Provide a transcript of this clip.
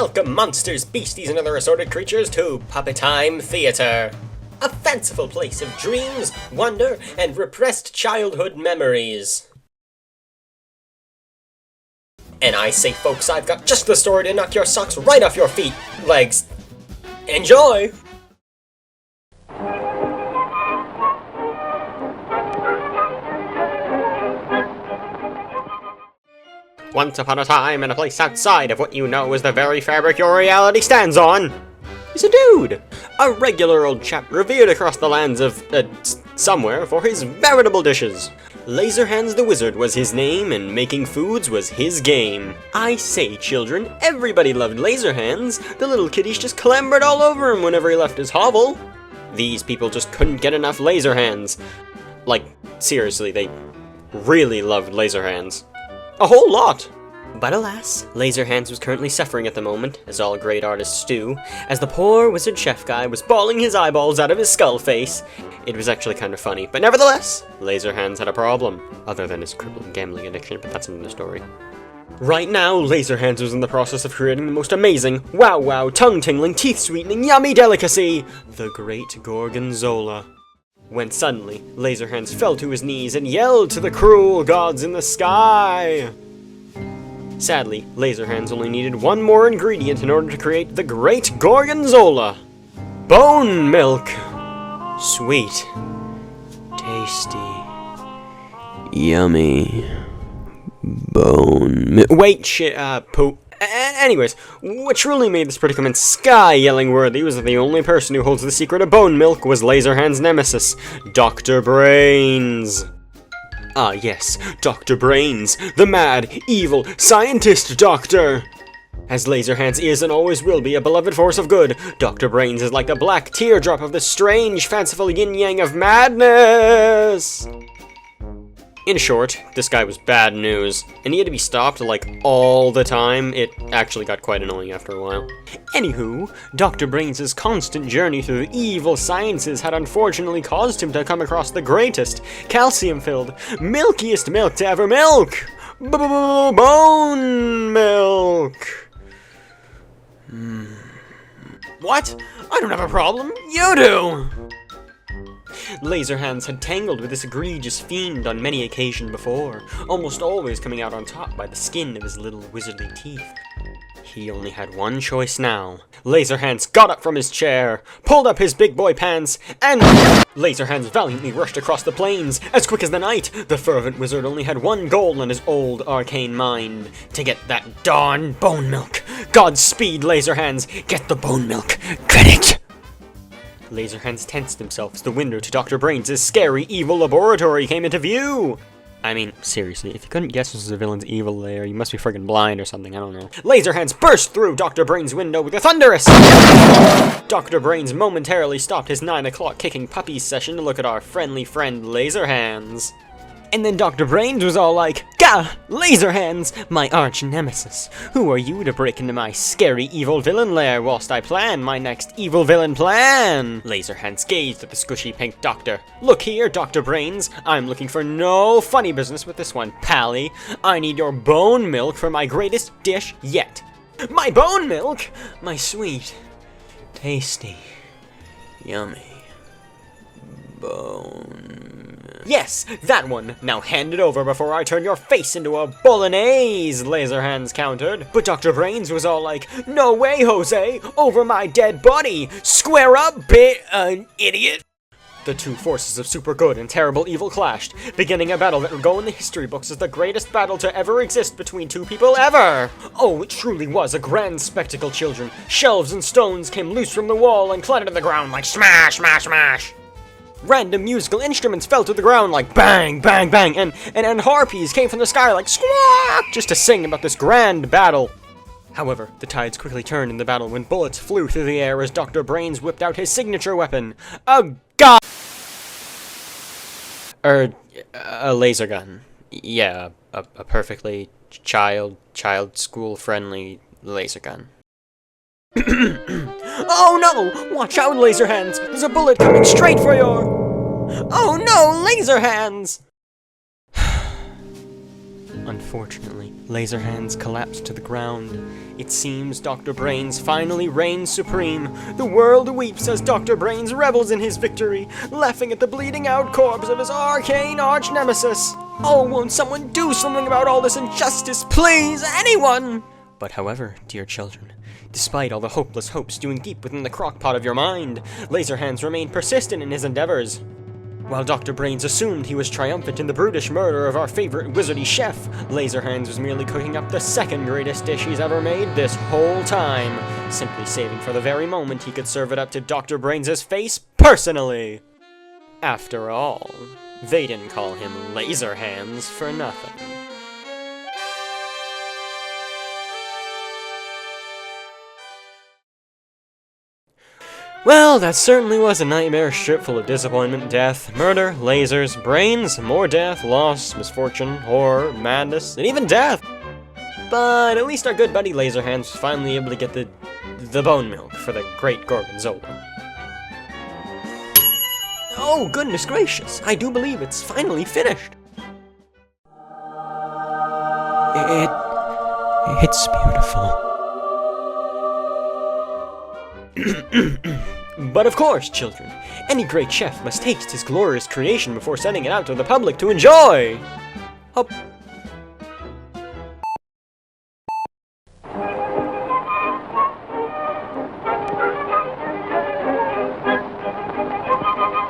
Welcome, monsters, beasties, and other assorted creatures, to Puppet Time Theater, a fanciful place of dreams, wonder, and repressed childhood memories. And I say, folks, I've got just the story to knock your socks right off your feet, legs. Enjoy! Once upon a time, in a place outside of what you know is the very fabric your reality stands on, is a dude. A regular old chap revered across the lands of, somewhere for his veritable dishes. Laserhands the Wizard was his name, and making foods was his game. I say, children, everybody loved Laserhands. The little kiddies just clambered all over him whenever he left his hovel. These people just couldn't get enough Laserhands. Like, seriously, they really loved Laserhands. A whole lot! But alas, Laserhands was currently suffering at the moment, as all great artists do, as the poor wizard chef guy was bawling his eyeballs out of his skull face. It was actually kind of funny, but nevertheless, Laserhands had a problem, other than his crippling gambling addiction, but that's another story. Right now, Laserhands was in the process of creating the most amazing, wow, tongue-tingling, teeth-sweetening, yummy delicacy, the Great Gorgonzola. When suddenly, Laserhands fell to his knees and yelled to the cruel gods in the sky. Sadly, Laserhands only needed one more ingredient in order to create the Great Gorgonzola. Bone milk. Sweet. Tasty. Yummy. Bone milk. Wait, shit, poop. Anyways, what truly made this predicament sky-yelling worthy was that the only person who holds the secret of bone milk was Laserhand's nemesis, Dr. Brains. Ah yes, Dr. Brains, the mad, evil, scientist doctor! As Laserhands is and always will be a beloved force of good, Dr. Brains is like the black teardrop of the strange, fanciful yin-yang of madness! In short, this guy was bad news, and he had to be stopped, like, all the time. It actually got quite annoying after a while. Anywho, Dr. Brains' constant journey through the evil sciences had unfortunately caused him to come across the greatest, calcium-filled, milkiest milk to ever milk! Bone milk! What? I don't have a problem, you do! Laserhands had tangled with this egregious fiend on many occasions before, almost always coming out on top by the skin of his little wizardly teeth. He only had one choice now. Laserhands got up from his chair, pulled up his big boy pants, and Laserhands valiantly rushed across the plains. As quick as the night, the fervent wizard only had one goal in his old arcane mind: to get that darn bone milk. Godspeed, Laserhands, get the bone milk, get it! Laserhands tensed himself as the window to Dr. Brains' scary, evil laboratory came into view! I mean, seriously, if you couldn't guess this was a villain's evil lair, you must be friggin' blind or something, I don't know. Laserhands burst through Dr. Brains' window with a thunderous... Dr. Brains momentarily stopped his 9 o'clock kicking puppies session to look at our friendly friend Laserhands. And then Dr. Brains was all like, "Gah! Laserhands, my arch nemesis. Who are you to break into my scary evil villain lair whilst I plan my next evil villain plan?" Laserhands gazed at the squishy pink doctor. "Look here, Dr. Brains, I'm looking for no funny business with this one, pally. I need your bone milk for my greatest dish yet." My bone milk? My sweet, tasty, yummy bone... Yes, that one! Now hand it over before I turn your face into a bolognese, Laserhands countered. But Dr. Brains was all like, "No way, Jose! Over my dead body! Square up, idiot!" The two forces of super good and terrible evil clashed, beginning a battle that would go in the history books as the greatest battle to ever exist between two people ever! Oh, it truly was a grand spectacle, children. Shelves and stones came loose from the wall and clattered to the ground like smash, smash, smash! Random musical instruments fell to the ground like bang, bang, bang, and harpies came from the sky like squawk, just to sing about this grand battle. However, the tides quickly turned in the battle when bullets flew through the air as Dr. Brains whipped out his signature weapon, a laser gun. Yeah, a perfectly child school-friendly laser gun. Oh no! Watch out, Laserhands! There's a bullet coming straight for your... Oh no, Laserhands! Unfortunately, Laserhands collapsed to the ground. It seems Dr. Brains finally reigns supreme. The world weeps as Dr. Brains revels in his victory, laughing at the bleeding out corpse of his arcane arch-nemesis. Oh, won't someone do something about all this injustice, please? Anyone! But however, dear children, despite all the hopeless hopes stewing deep within the crockpot of your mind, Laserhands remained persistent in his endeavors. While Dr. Brains assumed he was triumphant in the brutish murder of our favorite wizardy chef, Laserhands was merely cooking up the second greatest dish he's ever made this whole time, simply saving for the very moment he could serve it up to Dr. Brains' face personally. After all, they didn't call him Laserhands for nothing. Well, that certainly was a nightmare strip full of disappointment, death, murder, lasers, brains, more death, loss, misfortune, horror, madness, and even death! But at least our good buddy Laserhands was finally able to get the bone milk for the Great Gorgonzola. Oh, goodness gracious! I do believe it's finally finished! It's beautiful. But of course, children, any great chef must taste his glorious creation before sending it out to the public to enjoy! Oh,